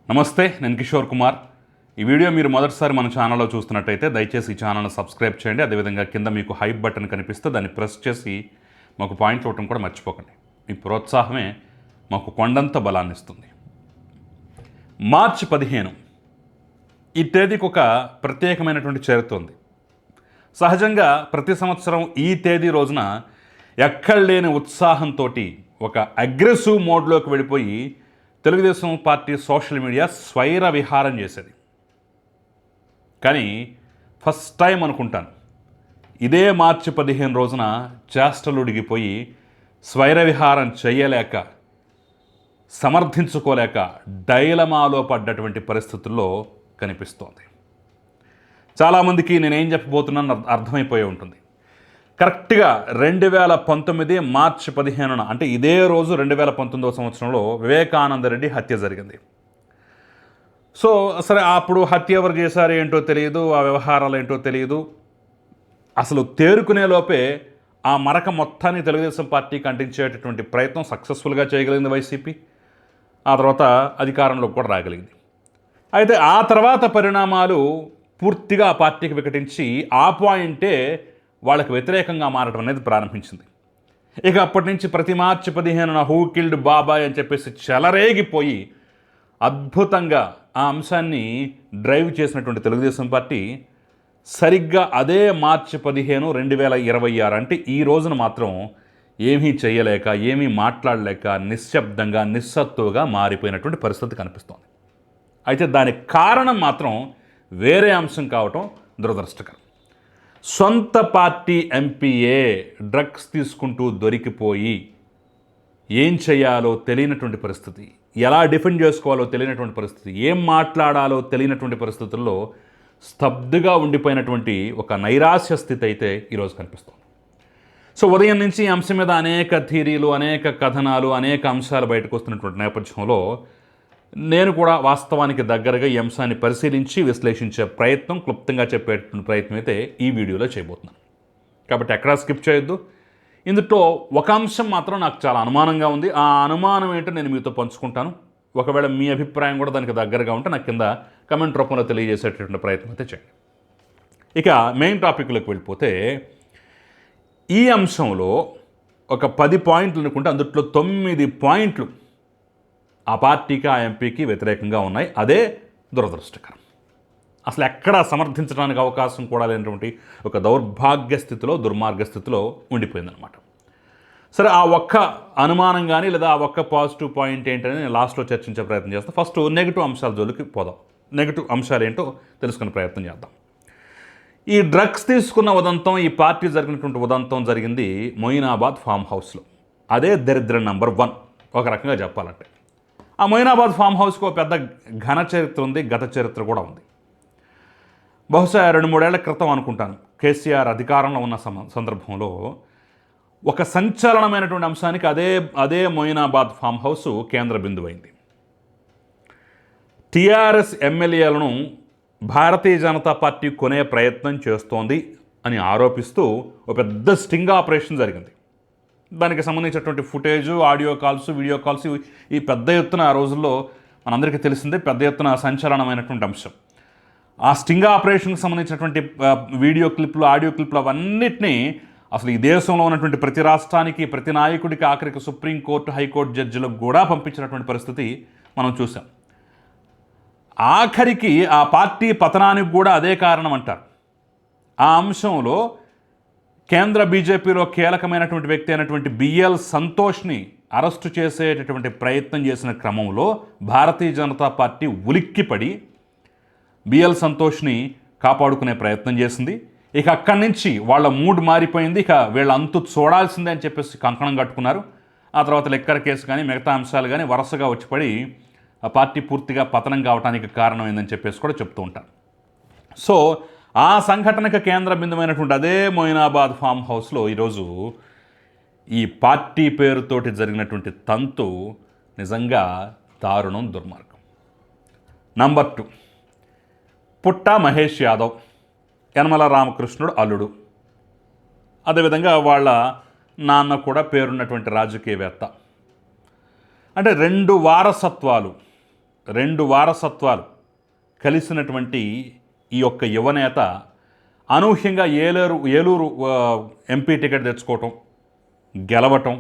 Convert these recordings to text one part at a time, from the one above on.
నమస్తే, నేను కిషోర్ కుమార్. ఈ వీడియో మీరు మొదటిసారి మన ఛానల్లో చూస్తున్నట్టయితే దయచేసి ఈ ఛానల్ని సబ్స్క్రైబ్ చేయండి. అదేవిధంగా కింద మీకు హైప్ బటన్ కనిపిస్తే దాన్ని ప్రెస్ చేసి మాకు పాయింట్లు ఇవ్వటం కూడా మర్చిపోకండి. మీ ప్రోత్సాహమే మాకు కొండంత బలాన్ని ఇస్తుంది. మార్చి 15 ఈ తేదీకి ఒక ప్రత్యేకమైనటువంటి చరిత్ర ఉంది. సహజంగా ప్రతి సంవత్సరం ఈ తేదీ రోజున ఎక్కడ లేని ఉత్సాహంతో ఒక అగ్రెసివ్ మోడ్లోకి వెళ్ళిపోయి తెలుగుదేశం పార్టీ సోషల్ మీడియా స్వైర విహారం చేసేది. కానీ ఫస్ట్ టైం అనుకుంటాను ఇదే మార్చి 15 రోజున చేష్టలుడిగిపోయి స్వైర విహారం చేయలేక, సమర్థించుకోలేక డైలమాలో పడ్డటువంటి పరిస్థితుల్లో కనిపిస్తోంది. చాలామందికి నేనేం చెప్పబోతున్నాను అర్థమైపోయి ఉంటుంది. కరెక్ట్గా 2019 మార్చి 15 అంటే ఇదే రోజు 2019వ సంవత్సరంలో వివేకానంద రెడ్డి హత్య జరిగింది. సో సరే, అప్పుడు హత్య ఎవరు చేశారు ఏంటో తెలియదు, ఆ వ్యవహారాలు ఏంటో తెలియదు. అసలు తేరుకునే లోపే ఆ మరక మొత్తాన్ని తెలుగుదేశం పార్టీకి అంటించేటటువంటి ప్రయత్నం సక్సెస్ఫుల్గా చేయగలిగింది వైసీపీ. ఆ తర్వాత అధికారంలోకి కూడా రాగలిగింది. అయితే ఆ తర్వాత పరిణామాలు పూర్తిగా ఆ పార్టీకి వికటించి ఆ పాయింటే వాళ్ళకి వ్యతిరేకంగా మారడం అనేది ప్రారంభించింది. ఇక అప్పటి నుంచి ప్రతి మార్చి 15 హూ కిల్డ్ బాబాయ్ అని చెప్పేసి చెలరేగిపోయి అద్భుతంగా ఆ అంశాన్ని డ్రైవ్ చేసినటువంటి తెలుగుదేశం పార్టీ సరిగ్గా అదే మార్చి 15, 2026 అంటే ఈ రోజున మాత్రం ఏమీ చేయలేక, ఏమీ మాట్లాడలేక నిశ్శబ్దంగా, నిస్సత్తుగా మారిపోయినటువంటి పరిస్థితి కనిపిస్తోంది. అయితే దానికి కారణం మాత్రం వేరే అంశం కావటం దురదృష్టకరం. సొంత పార్టీ ఎంపీఏ డ్రగ్స్ తీసుకుంటూ దొరికిపోయి ఏం చేయాలో తెలియనటువంటి పరిస్థితి, ఎలా డిఫెండ్ చేసుకోవాలో తెలియనటువంటి పరిస్థితి, ఏం మాట్లాడాలో తెలియనటువంటి పరిస్థితుల్లో స్తబ్దుగా ఉండిపోయినటువంటి ఒక నైరాశ్య స్థితి అయితే ఈరోజు కనిపిస్తుంది. సో ఉదయం నుంచి ఈ అంశం మీద అనేక థియరీలు, అనేక కథనాలు, అనేక అంశాలు బయటకు వస్తున్నటువంటి నేపథ్యంలో నేను కూడా వాస్తవానికి దగ్గరగా ఈ అంశాన్ని పరిశీలించి విశ్లేషించే ప్రయత్నం, క్లుప్తంగా చెప్పేటువంటి ప్రయత్నం అయితే ఈ వీడియోలో చేయబోతున్నాను. కాబట్టి ఎక్కడా స్కిప్ చేయొద్దు. ఇందులో ఒక అంశం మాత్రం నాకు చాలా అనుమానంగా ఉంది. ఆ అనుమానం ఏంటో నేను మీతో పంచుకుంటాను. ఒకవేళ మీ అభిప్రాయం కూడా దానికి దగ్గరగా ఉంటే నాకు కింద కమెంట్ రూపంలో తెలియజేసేటటువంటి ప్రయత్నం అయితే చేయండి. ఇక మెయిన్ టాపిక్లోకి వెళ్ళిపోతే, ఈ అంశంలో ఒక 10 పాయింట్లు అనుకుంటే అందులో 9 పాయింట్లు ఆ పార్టీకి, ఆ ఎంపీకి వ్యతిరేకంగా ఉన్నాయి. అదే దురదృష్టకరం. అసలు ఎక్కడా సమర్థించడానికి అవకాశం కూడా లేనటువంటి ఒక దౌర్భాగ్య స్థితిలో, దుర్మార్గ స్థితిలో ఉండిపోయిందనమాట. సరే, ఆ ఒక్క అనుమానం కానీ లేదా ఆ ఒక్క పాజిటివ్ పాయింట్ ఏంటని నేను లాస్ట్లో చర్చించే ప్రయత్నం చేస్తాను. ఫస్ట్ నెగిటివ్ అంశాల జోలికి పోదాం. నెగిటివ్ అంశాలు ఏంటో తెలుసుకునే ప్రయత్నం చేద్దాం. ఈ డ్రగ్స్ తీసుకున్న ఉదంతం, ఈ పార్టీ జరిగినటువంటి ఉదంతం జరిగింది మొయినాబాద్ ఫామ్ హౌస్లో. అదే దరిద్రం నెంబర్ 1 ఒక రకంగా చెప్పాలంటే. ఆ మొయినాబాద్ ఫామ్ హౌస్కి ఒక పెద్ద ఘన చరిత్ర ఉంది, గత చరిత్ర కూడా ఉంది. బహుశా 2-3 ఏళ్ల క్రితం అనుకుంటాను, కేసీఆర్ అధికారంలో ఉన్న సందర్భంలో ఒక సంచలనమైనటువంటి అంశానికి అదే మొయినాబాద్ ఫామ్ హౌస్ కేంద్ర బిందువైంది. టీఆర్ఎస్ ఎమ్మెల్యేలను భారతీయ జనతా పార్టీ కొనే ప్రయత్నం చేస్తోంది అని ఆరోపిస్తూ ఒక పెద్ద స్టింగ్ ఆపరేషన్ జరిగింది. దానికి సంబంధించినటువంటి footage, audio calls, video calls ఈ పెద్ద ఎత్తున ఆ రోజుల్లో మనందరికీ తెలిసిందే, పెద్ద ఎత్తున సంచలనమైనటువంటి అంశం. ఆ స్టింగ్ ఆపరేషన్కి సంబంధించినటువంటి వీడియో క్లిప్లు, ఆడియో క్లిప్లు అవన్నిటినీ అసలు ఈ దేశంలో ఉన్నటువంటి ప్రతి రాష్ట్రానికి, ప్రతి నాయకుడికి, ఆఖరికి సుప్రీంకోర్టు, హైకోర్టు జడ్జిలకు కూడా పంపించినటువంటి పరిస్థితి మనం చూసాం. ఆఖరికి ఆ పార్టీ పతనానికి కూడా అదే కారణం అంటారు. ఆ అంశంలో కేంద్ర బీజేపీలో కీలకమైనటువంటి వ్యక్తి అయినటువంటి బిఎల్ సంతోష్ని అరెస్టు చేసేటటువంటి ప్రయత్నం చేసిన క్రమంలో భారతీయ జనతా పార్టీ ఉలిక్కిపడి బిఎల్ సంతోష్ని కాపాడుకునే ప్రయత్నం చేసింది. ఇక అక్కడి నుంచి వాళ్ళ మూడ్ మారిపోయింది. ఇక వీళ్ళ అంతు చూడాల్సిందే అని చెప్పేసి కంకణం కట్టుకున్నారు. ఆ తర్వాత లెక్కర కేసు కానీ మిగతా అంశాలు కానీ వరుసగా వచ్చిపడి ఆ పార్టీ పూర్తిగా పతనం కావడానికి కారణమైందని చెప్పేసి కూడా చెప్తూ ఉంటారు. సో ఆ సంఘటనకు కేంద్ర బిందువైనటువంటి అదే మొయినాబాద్ ఫామ్ హౌస్లో ఈరోజు ఈ పార్టీ పేరుతోటి జరిగినటువంటి తంతు నిజంగా దారుణం, దుర్మార్గం. నంబర్ 2, పుట్ట మహేష్ యాదవ్, యనమల రామకృష్ణుడు అల్లుడు. అదేవిధంగా వాళ్ళ నాన్న కూడా పేరున్నటువంటి రాజకీయవేత్త. అంటే 2 వారసత్వాలు రెండు వారసత్వాలు కలిసినటువంటి ఈ యొక్క యువనేత అనూహ్యంగా ఏలూరు ఎంపీ టికెట్ తెచ్చుకోవటం, గెలవటం,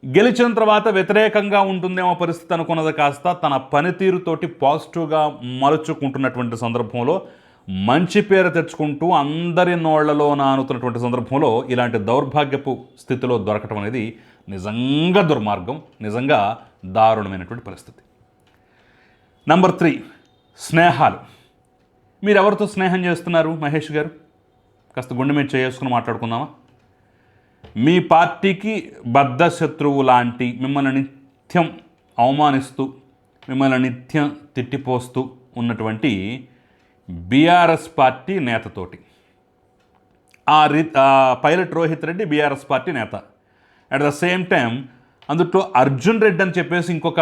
గెలిచిన తర్వాత వ్యతిరేకంగా ఉంటుందేమో పరిస్థితి అనుకున్నది కాస్త తన పనితీరుతోటి పాజిటివ్గా మలుచుకుంటున్నటువంటి సందర్భంలో, మంచి పేరు తెచ్చుకుంటూ అందరి నోళ్లలో నానుతున్నటువంటి సందర్భంలో ఇలాంటి దౌర్భాగ్యపు స్థితిలో దొరకటం అనేది నిజంగా దుర్మార్గం, నిజంగా దారుణమైనటువంటి పరిస్థితి. నంబర్ 3, స్నేహాలు. మీరు ఎవరితో స్నేహం చేస్తున్నారు మహేష్ గారు? కాస్త గుండె మీద చేసుకుని మాట్లాడుకుందామా? మీ పార్టీకి బద్ధ శత్రువు లాంటి, మిమ్మల్ని నిత్యం అవమానిస్తూ, మిమ్మల్ని నిత్యం తిట్టిపోస్తూ ఉన్నటువంటి బీఆర్ఎస్ పార్టీ నేతతోటి, pilot Rohit Reddy BRS party నేత, అట్ ద సేమ్ టైం అందులో అర్జున్ రెడ్డి అని చెప్పేసి ఇంకొక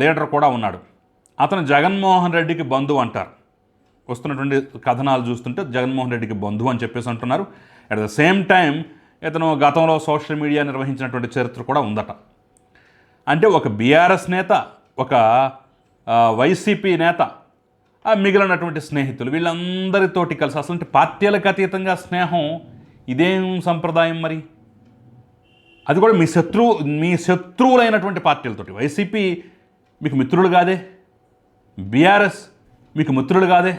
లీడర్ కూడా ఉన్నాడు. అతను జగన్మోహన్ రెడ్డికి బంధువు అంటారు. వస్తున్నటువంటి కథనాలు చూస్తుంటే జగన్మోహన్ రెడ్డికి బంధువు అని చెప్పేసి అంటున్నారు. అట్ ద సేమ్ టైం ఇతను గతంలో సోషల్ మీడియా నిర్వహించినటువంటి చరిత్ర కూడా ఉందట. అంటే ఒక బీఆర్ఎస్ నేత, ఒక వైసీపీ నేత, మిగిలినటువంటి స్నేహితులు, వీళ్ళందరితోటి కలిసి అసలు పార్టీలకు అతీతంగా స్నేహం ఇదేం సంప్రదాయం మరి? అది కూడా మీ శత్రువులైనటువంటి పార్టీలతోటి. వైసీపీ మీకు మిత్రులు కాదే, బీఆర్ఎస్ మీకు మిత్రులు కాదే,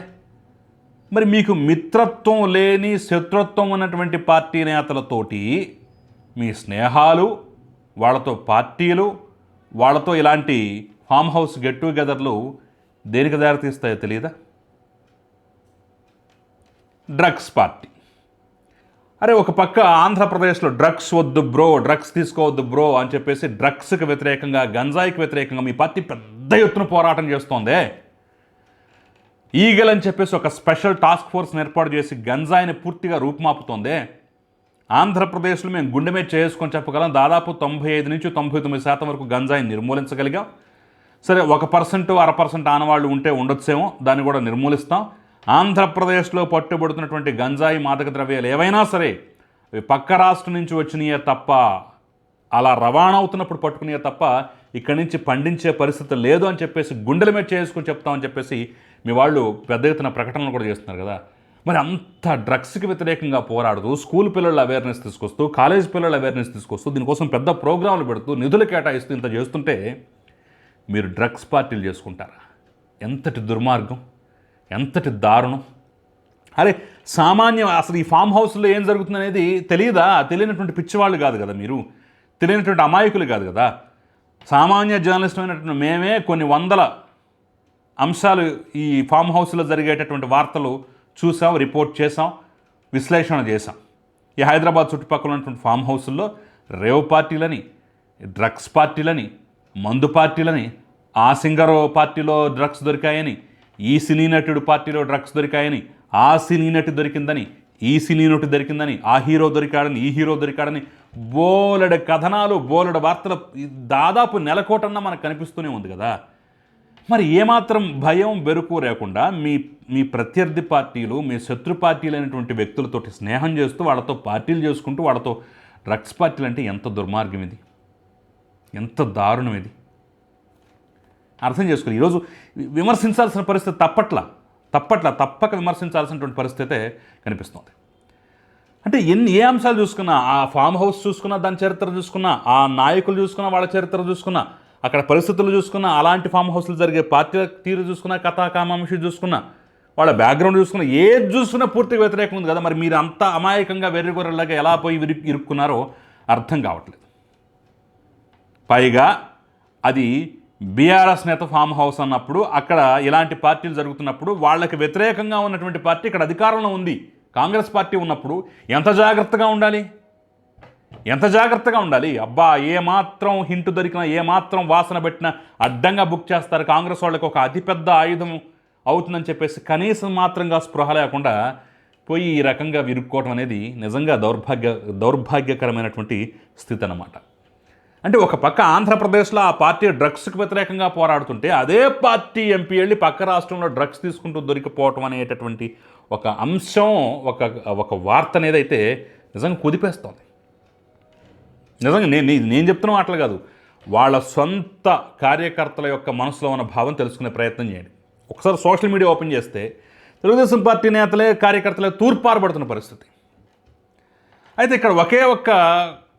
మరి మీకు మిత్రత్వం లేని శత్రుత్వం ఉన్నటువంటి పార్టీ నేతలతోటి మీ స్నేహాలు, వాళ్ళతో పార్టీలు, వాళ్ళతో ఇలాంటి ఫామ్ హౌస్ గెట్ టుగెదర్లు దేనికి దారితీస్తాయో తెలియదా? Drugs party. అరే, ఒక పక్క ఆంధ్రప్రదేశ్లో డ్రగ్స్ వద్దు బ్రో, డ్రగ్స్ తీసుకోవద్దు బ్రో అని చెప్పేసి డ్రగ్స్కి వ్యతిరేకంగా, గంజాయికి వ్యతిరేకంగా మీ పార్టీ పెద్ద ఎత్తున పోరాటం చేస్తోందే. ఈగల్ అని చెప్పేసి ఒక స్పెషల్ టాస్క్ ఫోర్స్ని ఏర్పాటు చేసి గంజాయిని పూర్తిగా రూపుమాపుతోందే. ఆంధ్రప్రదేశ్లో మేము గుండె మీద చేసుకొని చెప్పగలం, దాదాపు 95 నుంచి 99% వరకు గంజాయిని నిర్మూలించగలిగాం. సరే, 1% 0.5% ఆనవాళ్ళు ఉంటే ఉండొచ్చేమో, దాన్ని కూడా నిర్మూలిస్తాం. ఆంధ్రప్రదేశ్లో పట్టుబడుతున్నటువంటి గంజాయి మాదక ద్రవ్యాలు ఏవైనా సరే అవి పక్క రాష్ట్రం నుంచి వచ్చినాయే తప్ప, అలా రవాణా అవుతున్నప్పుడు పట్టుకునే తప్ప ఇక్కడి నుంచి పండించే పరిస్థితి లేదు అని చెప్పేసి గుండెల మీద చేసుకుని చెప్తామని చెప్పేసి మీ వాళ్ళు పెద్ద ఎత్తున ప్రకటనలు కూడా చేస్తున్నారు కదా. మరి అంత డ్రగ్స్కి వ్యతిరేకంగా పోరాడుతూ, స్కూల్ పిల్లల అవేర్నెస్ తీసుకొస్తూ, కాలేజ్ పిల్లల అవేర్నెస్ తీసుకొస్తూ, దీనికోసం పెద్ద ప్రోగ్రాంలు పెడుతూ, నిధులు కేటాయిస్తూ ఇంత చేస్తుంటే మీరు డ్రగ్స్ పార్టీలు చేసుకుంటారా? ఎంతటి దుర్మార్గం, ఎంతటి దారుణం. అరే, సామాన్యం అసలు ఈ ఫామ్ హౌస్లో ఏం జరుగుతుందనేది తెలియదా? తెలియనటువంటి పిచ్చివాళ్ళు కాదు కదా మీరు, తెలియనటువంటి అమాయకులు కాదు కదా. సామాన్య జర్నలిస్ట్ అయినటువంటి మేమే కొన్ని వందల అంశాలు ఈ ఫామ్ హౌస్లో జరిగేటటువంటి వార్తలు చూసాం, రిపోర్ట్ చేసాం, విశ్లేషణ చేసాం. ఈ హైదరాబాద్ చుట్టుపక్కల ఉన్నటువంటి ఫామ్ హౌస్ల్లో రేవ్ పార్టీలని, డ్రగ్స్ పార్టీలని, మందు పార్టీలని, ఆ సింగర్ పార్టీలో డ్రగ్స్ దొరికాయని, ఈ సినీ నటుడు పార్టీలో డ్రగ్స్ దొరికాయని, ఆ సినీ నటి దొరికిందని, ఈ సినీ నటి దొరికిందని, ఆ హీరో దొరికాడని, ఈ హీరో దొరికాడని బోలెడు కథనాలు, బోలెడు వార్తలు దాదాపు నెలకోటన్నా మనకు కనిపిస్తూనే ఉంది కదా. మరి ఏమాత్రం భయం బెరుకు లేకుండా మీ ప్రత్యర్థి పార్టీలు, మీ శత్రు పార్టీలైనటువంటి వ్యక్తులతోటి స్నేహం చేస్తూ, వాళ్ళతో పార్టీలు చేసుకుంటూ, వాళ్ళతో డ్రగ్స్ పార్టీలు అంటే ఎంత దుర్మార్గం ఇది, ఎంత దారుణం ఇది. అర్థం చేసుకోవాలి. ఈరోజు విమర్శించాల్సిన పరిస్థితి తప్పక విమర్శించాల్సినటువంటి పరిస్థితే కనిపిస్తుంది. అంటే ఏ అంశాలు చూసుకున్నా, ఆ ఫామ్ హౌస్ చూసుకున్నా, దాని చరిత్ర చూసుకున్నా, ఆ నాయకులు చూసుకున్నా, వాళ్ళ చరిత్ర చూసుకున్నా, అక్కడ పరిస్థితులు చూసుకున్నా, అలాంటి ఫామ్ హౌస్లు జరిగే పార్టీల తీరు చూసుకున్నా, కథాకామాంశి చూసుకున్నా, వాళ్ళ బ్యాక్గ్రౌండ్ చూసుకున్నా, ఏది చూసుకున్నా పూర్తిగా వ్యతిరేకం ఉంది కదా. మరి మీరు అంత అమాయకంగా వెర్రిగొర్రెలాగా ఎలా పోయి ఇరుక్కున్నారో అర్థం కావట్లేదు. పైగా అది బీఆర్ఎస్ నేత ఫామ్ హౌస్ అన్నప్పుడు, అక్కడ ఇలాంటి పార్టీలు జరుగుతున్నప్పుడు వాళ్ళకి వ్యతిరేకంగా ఉన్నటువంటి పార్టీ ఇక్కడ అధికారంలో ఉంది, కాంగ్రెస్ పార్టీ ఉన్నప్పుడు ఎంత జాగ్రత్తగా ఉండాలి. అబ్బా, ఏమాత్రం హింటు దొరికినా, ఏమాత్రం వాసన పెట్టినా అడ్డంగా బుక్ చేస్తారు. కాంగ్రెస్ వాళ్ళకి ఒక అతిపెద్ద ఆయుధం అవుతుందని చెప్పేసి కనీసం మాత్రంగా స్పృహ లేకుండా పోయి ఈ రకంగా విరుక్కోవడం అనేది నిజంగా దౌర్భాగ్యకరమైనటువంటి స్థితి అన్నమాట. అంటే ఒక పక్క ఆంధ్రప్రదేశ్లో ఆ పార్టీ డ్రగ్స్కి వ్యతిరేకంగా పోరాడుతుంటే, అదే పార్టీ ఎంపీ వెళ్ళి పక్క రాష్ట్రంలో డ్రగ్స్ తీసుకుంటూ దొరికిపోవటం అనేటటువంటి ఒక అంశం, ఒక వార్త అనేది అయితే నిజంగా కుదిపేస్తోంది. నిజంగా నేను చెప్తున్న మాటలు కాదు, వాళ్ళ సొంత కార్యకర్తల యొక్క మనసులో ఉన్న భావం తెలుసుకునే ప్రయత్నం చేయండి. ఒకసారి సోషల్ మీడియా ఓపెన్ చేస్తే తెలుగుదేశం పార్టీ నేతలే కార్యకర్తలే తూర్పారబడుతున్న పరిస్థితి. అయితే ఇక్కడ ఒకే ఒక్క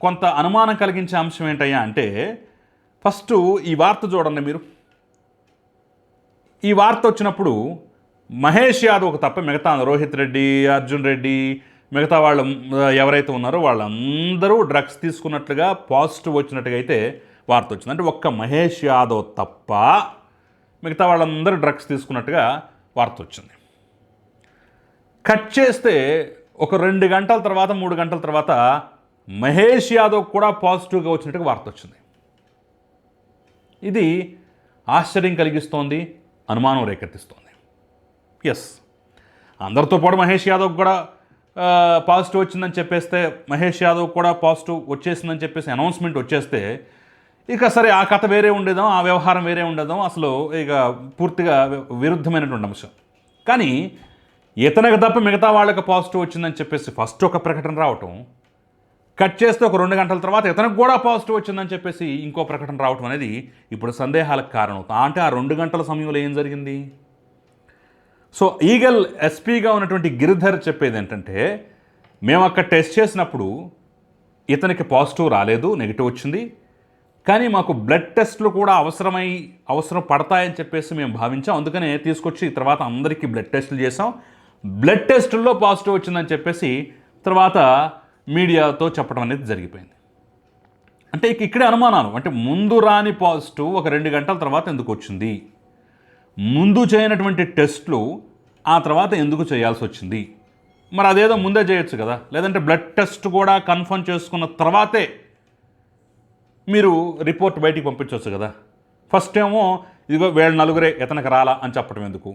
కొంత అనుమానం కలిగించే అంశం ఏంటయ్యా అంటే, ఫస్ట్ ఈ వార్త చూడండి మీరు. ఈ వార్త వచ్చినప్పుడు మహేష్ యాదవ్కు తప్ప మిగతా రోహిత్ రెడ్డి, అర్జున్ రెడ్డి, మిగతా వాళ్ళు ఎవరైతే ఉన్నారో వాళ్ళందరూ డ్రగ్స్ తీసుకున్నట్లుగా పాజిటివ్ వచ్చినట్టుగా అయితే వార్త వచ్చింది. అంటే ఒక్క మహేష్ యాదవ్ తప్ప మిగతా వాళ్ళందరూ డ్రగ్స్ తీసుకున్నట్టుగా వార్త వచ్చింది. కట్ చేస్తే ఒక 2 గంటల తర్వాత 3 గంటల తర్వాత మహేష్ యాదవ్ కూడా పాజిటివ్గా వచ్చినట్టుగా వార్త వచ్చింది. ఇది ఆశ్చర్యం కలిగిస్తోంది, అనుమానం రేకెత్తిస్తోంది. ఎస్, అందరితో పాటు మహేష్ యాదవ్ కూడా పాజిటివ్ వచ్చిందని చెప్పేస్తే, మహేష్ యాదవ్ కూడా పాజిటివ్ వచ్చేసిందని చెప్పేసి అనౌన్స్మెంట్ వచ్చేస్తే ఇక సరే ఆ కథ వేరే ఉండేదాం, ఆ వ్యవహారం వేరే ఉండేదాం, అసలు ఇక పూర్తిగా విరుద్ధమైనటువంటి అంశం. కానీ ఇతనికి తప్ప మిగతా వాళ్ళకి పాజిటివ్ వచ్చిందని చెప్పేసి ఫస్ట్ ఒక ప్రకటన రావటం, కట్ చేస్తే ఒక 2 గంటల తర్వాత ఇతనికి కూడా పాజిటివ్ వచ్చిందని చెప్పేసి ఇంకో ప్రకటన రావటం అనేది ఇప్పుడు సందేహాలకు కారణం. అంటే ఆ 2 గంటల సమయంలో ఏం జరిగింది? సో ఈగల్ ఎస్పీగా ఉన్నటువంటి గిరిధర్ చెప్పేది ఏంటంటే, మేము అక్కడ టెస్ట్ చేసినప్పుడు ఇతనికి పాజిటివ్ రాలేదు, నెగిటివ్ వచ్చింది, కానీ మాకు బ్లడ్ టెస్టులు కూడా అవసరం పడతాయని చెప్పేసి మేము భావించాం, అందుకనే తీసుకొచ్చి తర్వాత అందరికీ బ్లడ్ టెస్టులు చేసాం, బ్లడ్ టెస్టుల్లో పాజిటివ్ వచ్చిందని చెప్పేసి తర్వాత మీడియాతో చెప్పడం అనేది జరిగిపోయింది. అంటే ఇక్కడే అనుమానాలు. అంటే ముందు రాని పాజిటివ్ ఒక 2 గంటల తర్వాత ఎందుకు వచ్చింది? ముందు చేయనటువంటి టెస్టులు ఆ తర్వాత ఎందుకు చేయాల్సి వచ్చింది? మరి అదేదో ముందే చేయొచ్చు కదా, లేదంటే బ్లడ్ టెస్ట్ కూడా కన్ఫర్మ్ చేసుకున్న తర్వాతే మీరు రిపోర్ట్ బయటికి పంపించవచ్చు కదా. ఫస్ట్ ఏమో ఇదిగో వీళ్ళ నలుగురే ఇతనికి రాలా అని చెప్పడం ఎందుకు?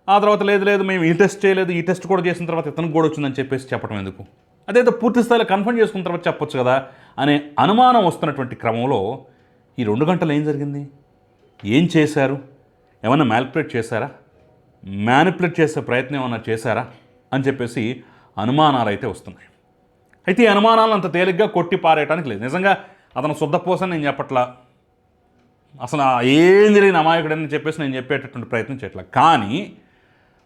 ఆ తర్వాత లేదు మేము ఈ టెస్ట్ చేయలేదు, ఈ టెస్ట్ కూడా చేసిన తర్వాత ఇతనికి కూడా వచ్చిందని చెప్పేసి చెప్పడం ఎందుకు? అదేదో పూర్తి స్థాయిలో కన్ఫర్మ్ చేసుకున్న తర్వాత చెప్పొచ్చు కదా అనే అనుమానం వస్తున్నటువంటి క్రమంలో ఈ 2 గంటలు ఏం జరిగింది? ఏం చేశారు? ఏమన్నా మ్యానిపులేట్ చేశారా? మ్యానిపులేట్ చేసే ప్రయత్నం ఏమన్నా చేశారా అని చెప్పేసి అనుమానాలు అయితే వస్తున్నాయి. అయితే ఈ అనుమానాలను అంత తేలిగ్గా కొట్టి పారేయడానికి లేదు. నిజంగా అతను శుద్ధపోసని నేను చెప్పట్లా, అసలు ఏం తెలియని అమాయకుడని చెప్పేసి నేను చెప్పేటటువంటి ప్రయత్నం చేయట్లా. కానీ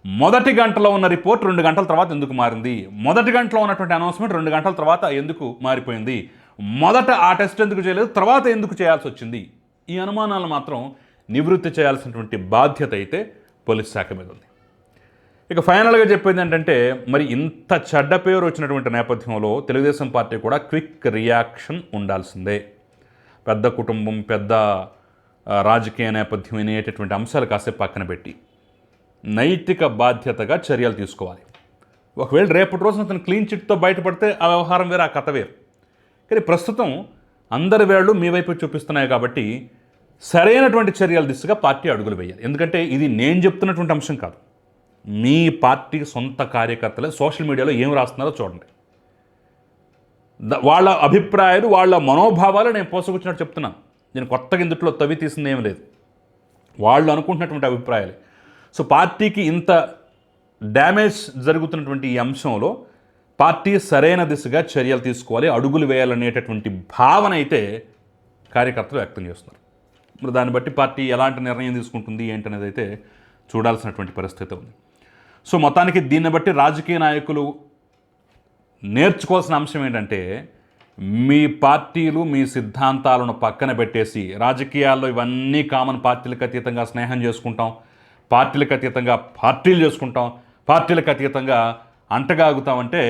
మొదటి గంటలో ఉన్న రిపోర్ట్ 2 గంటల తర్వాత ఎందుకు మారింది? మొదటి గంటలో ఉన్నటువంటి అనౌన్స్మెంట్ 2 గంటల తర్వాత ఎందుకు మారిపోయింది? మొదట ఆ టెస్ట్ ఎందుకు చేయలేదు, తర్వాత ఎందుకు చేయాల్సి వచ్చింది? ఈ అనుమానాలు మాత్రం నివృత్తి చేయాల్సినటువంటి బాధ్యత అయితే పోలీస్ శాఖ మీద ఉంది. ఇక ఫైనల్గా చెప్పేది ఏంటంటే, మరి ఇంత చెడ్డ పేరు వచ్చినటువంటి నేపథ్యంలో తెలుగుదేశం పార్టీ కూడా క్విక్ రియాక్షన్ ఉండాల్సిందే. పెద్ద కుటుంబం, పెద్ద రాజకీయ నేపథ్యం అనేటటువంటి అంశాలు కాసేపు పక్కన పెట్టి నైతిక బాధ్యతగా చర్యలు తీసుకోవాలి. ఒకవేళ రేపటి రోజున అతను క్లీన్ చిట్తో బయటపడితే ఆ వ్యవహారం వేరు, ఆ కథ వేరు. కానీ ప్రస్తుతం అందరి వేళ్ళు మీ వైపు చూపిస్తున్నాయి కాబట్టి సరైనటువంటి చర్యల దిశగా పార్టీ అడుగులు వేయాలి. ఎందుకంటే ఇది నేను చెప్తున్నటువంటి అంశం కాదు, మీ పార్టీ సొంత కార్యకర్తలే సోషల్ మీడియాలో ఏం రాస్తున్నారో చూడండి. వాళ్ళ అభిప్రాయాలు, వాళ్ళ మనోభావాలు నేను పోసుకొచ్చినట్టు చెప్తున్నాను. నేను కొత్తగా ఇందులో తవ్వి తీసింది ఏం లేదు, వాళ్ళు అనుకుంటున్నటువంటి అభిప్రాయాలు. సో పార్టీకి ఇంత డ్యామేజ్ జరుగుతున్నటువంటి ఈ అంశంలో పార్టీ సరైన దిశగా చర్యలు తీసుకోవాలి, అడుగులు వేయాలనేటటువంటి భావన అయితే కార్యకర్తలు వ్యక్తం చేస్తున్నారు. మరి దాన్ని బట్టి పార్టీ ఎలాంటి నిర్ణయం తీసుకుంటుంది ఏంటనేది అయితే చూడాల్సినటువంటి పరిస్థితి ఉంది. సో మొత్తానికి దీన్ని బట్టి రాజకీయ నాయకులు నేర్చుకోవాల్సిన అంశం ఏంటంటే, మీ పార్టీలు మీ సిద్ధాంతాలను పక్కన పెట్టేసి రాజకీయాల్లో ఇవన్నీ కామన్, పార్టీలకు అతీతంగా స్నేహం చేసుకుంటాం, పార్టీలకు అతీతంగా పార్టీలు చేసుకుంటాం, పార్టీలకు అతీతంగా అంటగాగుతామంటే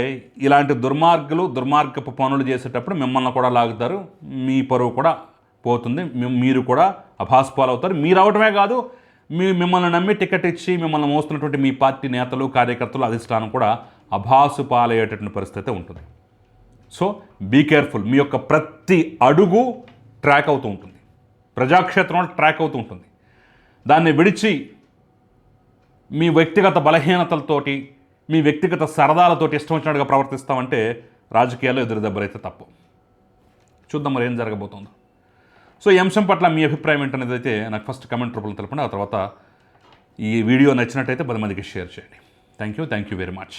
ఇలాంటి దుర్మార్గపు పనులు చేసేటప్పుడు మిమ్మల్ని కూడా లాగుతారు, మీ పరువు కూడా పోతుంది, మీరు కూడా అభాస్పాలు అవుతారు. మీరు అవటమే కాదు, మిమ్మల్ని నమ్మి టికెట్ ఇచ్చి మిమ్మల్ని మోస్తున్నటువంటి మీ పార్టీ నేతలు, కార్యకర్తలు, అధిష్టానం కూడా అభాసు పాలయ్యేటటువంటి పరిస్థితి ఉంటుంది. So be careful. మీ యొక్క ప్రతి అడుగు ట్రాక్ అవుతూ ఉంటుంది, ప్రజాక్షేత్రంలో ట్రాక్ అవుతూ ఉంటుంది. దాన్ని విడిచి మీ వ్యక్తిగత బలహీనతలతోటి, మీ వ్యక్తిగత సరదాలతోటి ఇష్టం వచ్చినట్టుగా ప్రవర్తిస్తామంటే రాజకీయాల్లో ఎదురు దెబ్బలైతే తప్పు. చూద్దాం మరి ఏం జరగబోతుందో. సో ఈ అంశం పట్ల మీ అభిప్రాయం ఏంటనేది అయితే నాకు ఫస్ట్ కమెంట్ రూపంలో తెలపండి. ఆ తర్వాత ఈ వీడియో నచ్చినట్టయితే 10 మందికి షేర్ చేయండి. Thank you very much.